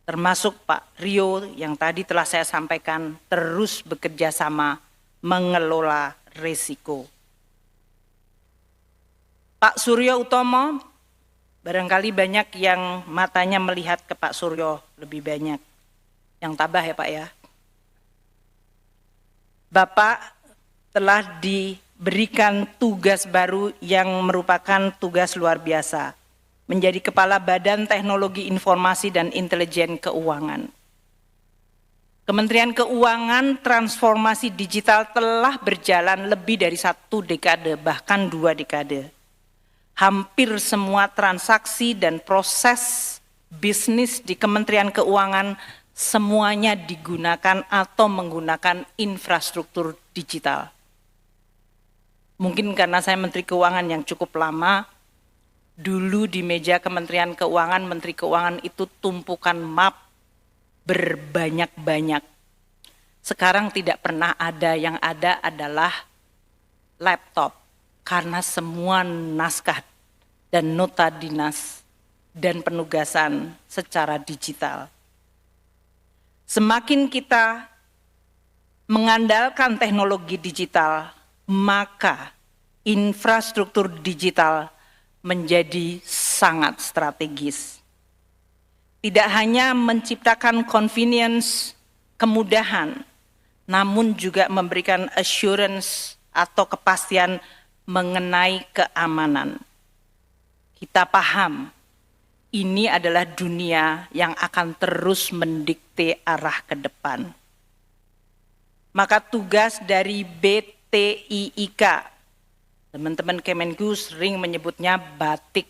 termasuk Pak Rio yang tadi telah saya sampaikan, terus bekerja sama mengelola risiko. Pak Suryo Utomo, barangkali banyak yang matanya melihat ke Pak Suryo lebih banyak. Yang tabah ya Pak ya. Bapak telah diberikan tugas baru yang merupakan tugas luar biasa. Menjadi Kepala Badan Teknologi Informasi dan Intelijen Keuangan. Kementerian Keuangan transformasi digital telah berjalan lebih dari 1 dekade, bahkan 2 dekade. Hampir semua transaksi dan proses bisnis di Kementerian Keuangan semuanya digunakan atau menggunakan infrastruktur digital. Mungkin karena saya Menteri Keuangan yang cukup lama, dulu di meja Kementerian Keuangan, Menteri Keuangan itu tumpukan map berbanyak-banyak. Sekarang tidak pernah ada, yang ada adalah laptop. Karena semua naskah dan nota dinas dan penugasan secara digital. Semakin kita mengandalkan teknologi digital, maka infrastruktur digital menjadi sangat strategis. Tidak hanya menciptakan convenience, kemudahan, namun juga memberikan assurance atau kepastian mengenai keamanan. Kita paham, ini adalah dunia yang akan terus mendikte arah ke depan. maka tugas dari BTIIK, teman-teman Kemenku sering menyebutnya Batik,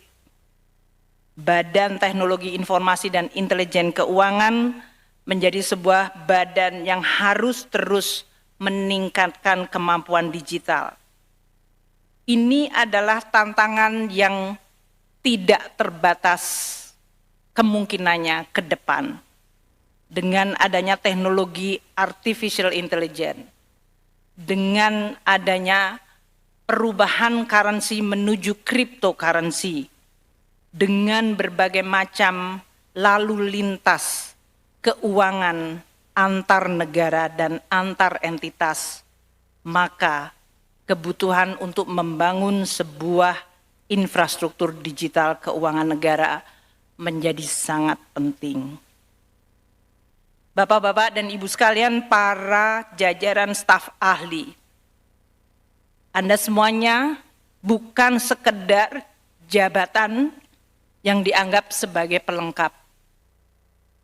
Badan Teknologi Informasi dan Intelijen Keuangan, menjadi sebuah badan yang harus terus meningkatkan kemampuan digital. Ini adalah tantangan yang tidak terbatas kemungkinannya ke depan. Dengan adanya teknologi artificial intelligence, dengan adanya perubahan currency menuju cryptocurrency, dengan berbagai macam lalu lintas keuangan antar negara dan antar entitas, maka kebutuhan untuk membangun sebuah infrastruktur digital keuangan negara menjadi sangat penting. Bapak-bapak dan Ibu sekalian, para jajaran staf ahli, Anda semuanya bukan sekedar jabatan yang dianggap sebagai pelengkap.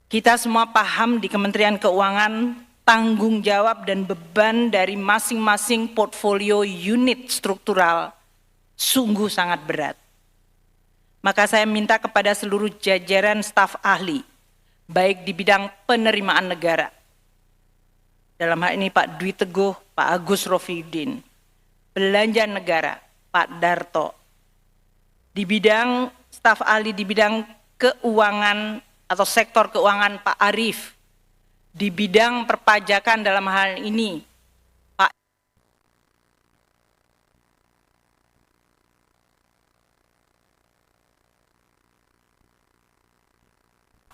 Kita semua paham di Kementerian Keuangan tanggung jawab dan beban dari masing-masing portfolio unit struktural sungguh sangat berat. Maka saya minta kepada seluruh jajaran staf ahli, baik di bidang penerimaan negara, dalam hal ini Pak Dwi Teguh, Pak Agus Rofiuddin, belanja negara, Pak Darto, di bidang staf ahli di bidang keuangan atau sektor keuangan Pak Arief, di bidang perpajakan dalam hal ini Pak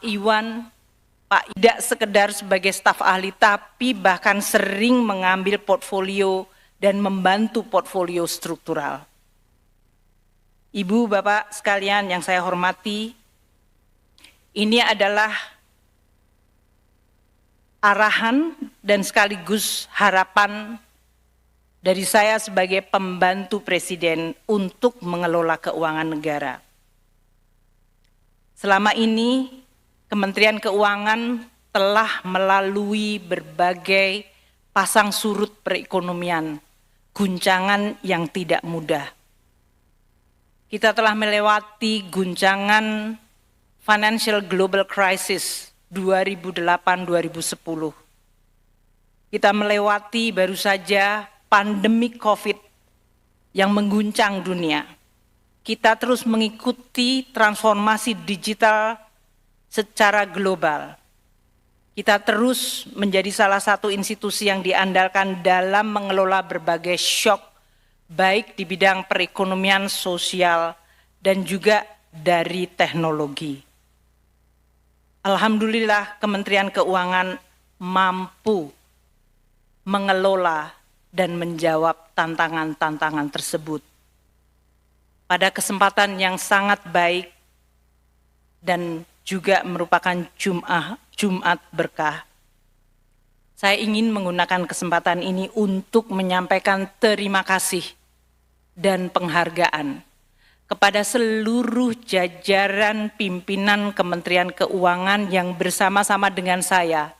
Iwan, Pak tidak sekedar sebagai staf ahli, tapi bahkan sering mengambil portfolio dan membantu portfolio struktural. Ibu, Bapak sekalian yang saya hormati, ini adalah arahan dan sekaligus harapan dari saya sebagai pembantu Presiden untuk mengelola keuangan negara. Selama ini, Kementerian Keuangan telah melalui berbagai pasang surut perekonomian, guncangan yang tidak mudah. Kita telah melewati guncangan Financial Global Crisis 2008-2010. Kita melewati baru saja pandemi COVID yang mengguncang dunia. Kita terus mengikuti transformasi digital secara global. Kita terus menjadi salah satu institusi yang diandalkan dalam mengelola berbagai shock, baik di bidang perekonomian, sosial, dan juga dari teknologi. Alhamdulillah Kementerian Keuangan mampu mengelola dan menjawab tantangan-tantangan tersebut. Pada kesempatan yang sangat baik dan juga merupakan Jumat berkah, saya ingin menggunakan kesempatan ini untuk menyampaikan terima kasih dan penghargaan kepada seluruh jajaran pimpinan Kementerian Keuangan yang bersama-sama dengan saya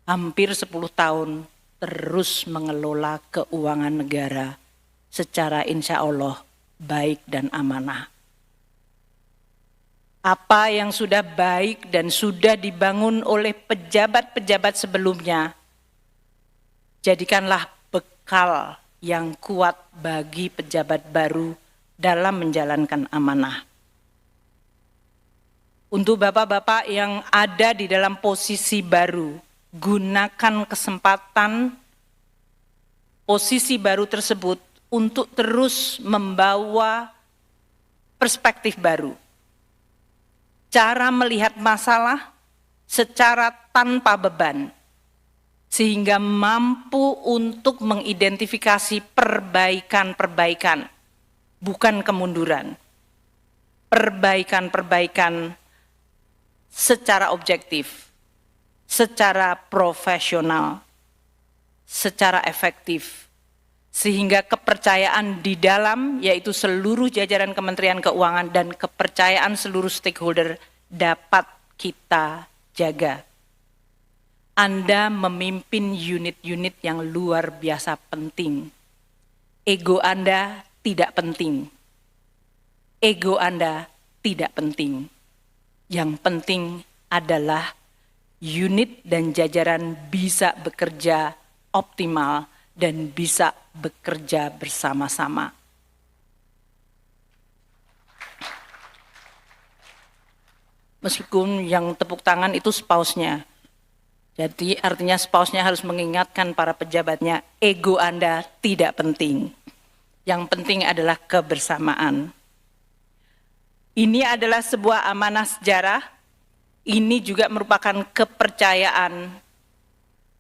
hampir 10 tahun terus mengelola keuangan negara secara insya Allah baik dan amanah. Apa yang sudah baik dan sudah dibangun oleh pejabat-pejabat sebelumnya, jadikanlah bekal yang kuat bagi pejabat baru dalam menjalankan amanah. Untuk bapak-bapak yang ada di dalam posisi baru, gunakan kesempatan posisi baru tersebut untuk terus membawa perspektif baru. Cara melihat masalah secara tanpa beban, sehingga mampu untuk mengidentifikasi perbaikan-perbaikan, bukan kemunduran. Perbaikan-perbaikan secara objektif, secara profesional, secara efektif, sehingga kepercayaan di dalam, yaitu seluruh jajaran Kementerian Keuangan dan kepercayaan seluruh stakeholder dapat kita jaga. Anda memimpin unit-unit yang luar biasa penting. Ego Anda tidak penting. Ego Anda tidak penting. Yang penting adalah unit dan jajaran bisa bekerja optimal dan bisa bekerja bersama-sama. Meskipun yang tepuk tangan itu spouse-nya. Jadi artinya spouse-nya harus mengingatkan para pejabatnya, ego Anda tidak penting. Yang penting adalah kebersamaan. Ini adalah sebuah amanah sejarah, ini juga merupakan kepercayaan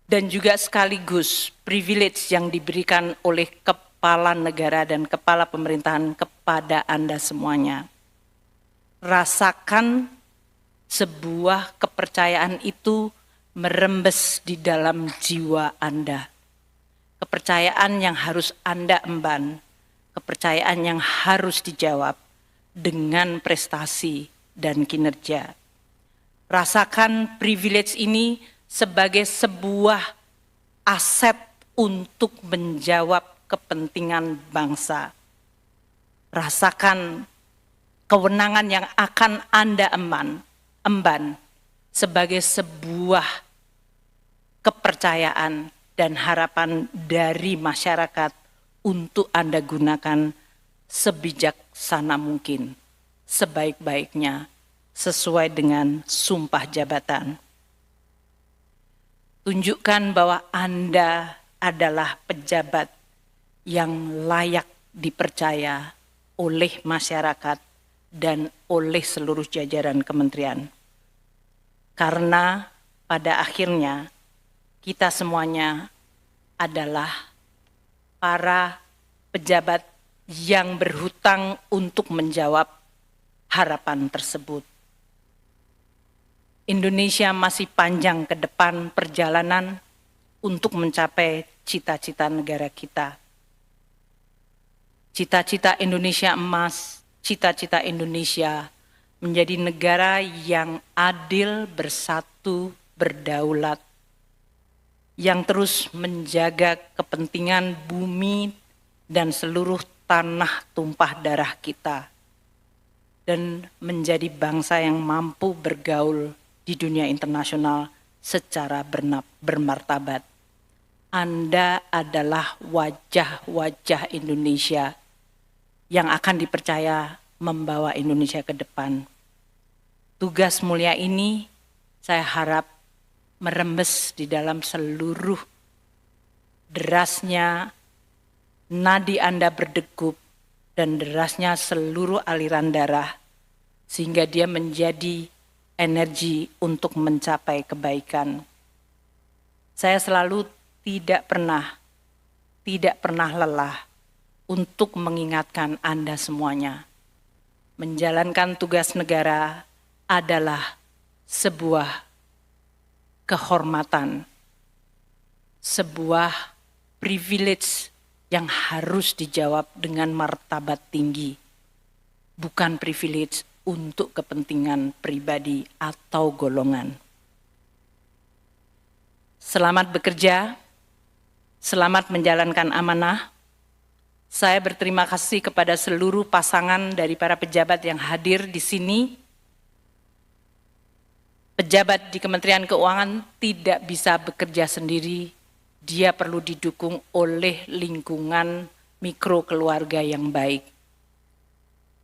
dan juga sekaligus privilege yang diberikan oleh kepala negara dan kepala pemerintahan kepada Anda semuanya. Rasakan sebuah kepercayaan itu merembes di dalam jiwa Anda. Kepercayaan yang harus Anda emban, kepercayaan yang harus dijawab dengan prestasi dan kinerja. Rasakan privilege ini sebagai sebuah aset untuk menjawab kepentingan bangsa. Rasakan kewenangan yang akan Anda emban sebagai sebuah kepercayaan dan harapan dari masyarakat untuk Anda gunakan sebijaksana mungkin, sebaik-baiknya, sesuai dengan sumpah jabatan. Tunjukkan bahwa Anda adalah pejabat yang layak dipercaya oleh masyarakat dan oleh seluruh jajaran kementerian. Karena pada akhirnya kita semuanya adalah para pejabat yang berhutang untuk menjawab harapan tersebut. Indonesia masih panjang ke depan perjalanan untuk mencapai cita-cita negara kita. Cita-cita Indonesia emas, cita-cita Indonesia menjadi negara yang adil, bersatu, berdaulat, yang terus menjaga kepentingan bumi dan seluruh tanah tumpah darah kita, dan menjadi bangsa yang mampu bergaul di dunia internasional secara bermartabat. Anda adalah wajah-wajah Indonesia yang akan dipercaya membawa Indonesia ke depan. Tugas mulia ini saya harap merembes di dalam seluruh derasnya nadi Anda berdegup dan derasnya seluruh aliran darah, sehingga dia menjadi energi untuk mencapai kebaikan. Saya selalu tidak pernah lelah untuk mengingatkan Anda semuanya. Menjalankan tugas negara adalah sebuah kehormatan, sebuah privilege yang harus dijawab dengan martabat tinggi, bukan privilege untuk kepentingan pribadi atau golongan. Selamat bekerja, selamat menjalankan amanah. Saya berterima kasih kepada seluruh pasangan dari para pejabat yang hadir di sini. Pejabat di Kementerian Keuangan tidak bisa bekerja sendiri. Dia perlu didukung oleh lingkungan mikro keluarga yang baik.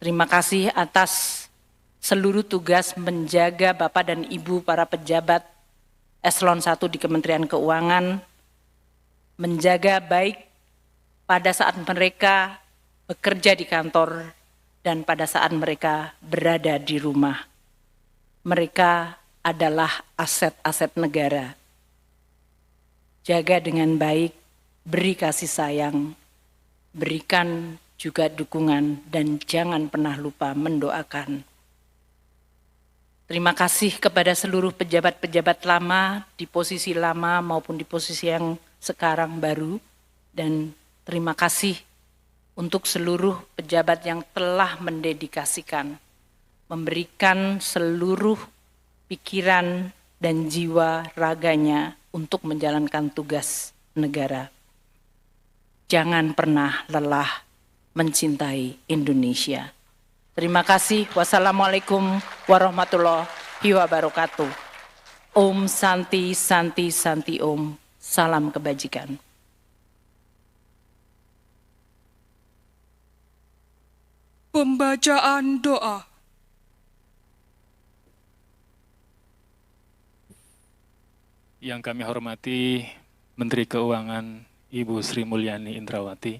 Terima kasih atas seluruh tugas menjaga Bapak dan Ibu para pejabat Eselon 1 di Kementerian Keuangan, menjaga baik pada saat mereka bekerja di kantor dan pada saat mereka berada di rumah. Mereka adalah aset-aset negara. Jaga dengan baik, beri kasih sayang, berikan juga dukungan, dan jangan pernah lupa mendoakan. Terima kasih kepada seluruh pejabat-pejabat lama di posisi lama maupun di posisi yang sekarang baru, dan terima kasih untuk seluruh pejabat yang telah mendedikasikan, memberikan seluruh pikiran dan jiwa raganya untuk menjalankan tugas negara. Jangan pernah lelah mencintai Indonesia. Terima kasih. Wassalamualaikum warahmatullahi wabarakatuh. Om Santi Santi Santi Om. Salam kebajikan. Pembacaan doa. Yang kami hormati Menteri Keuangan Ibu Sri Mulyani Indrawati,